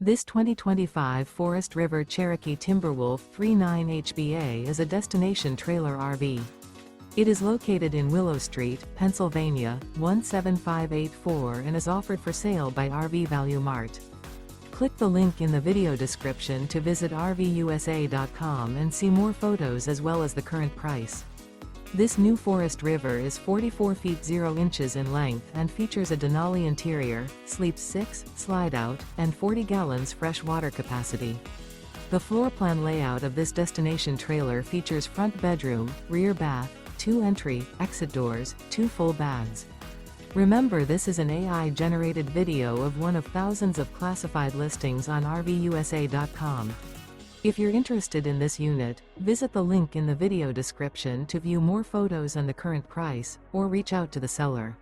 This 2025 Forest River Cherokee Timberwolf 39 HBA is a destination trailer RV. It is located in Willow Street, Pennsylvania, 17584 and is offered for sale by RV Value Mart. Click the link in the video description to visit RVUSA.com and see more photos as well as the current price. This new Forest River is 44 feet 0 inches in length and features a Denali interior, sleeps 6, slide-out, and 40 gallons fresh water capacity. The floor plan layout of this destination trailer features front bedroom, rear bath, 2 entry, exit doors, 2 full baths. Remember, this is an AI-generated video of one of thousands of classified listings on RVUSA.com. If you're interested in this unit, visit the link in the video description to view more photos and the current price, or reach out to the seller.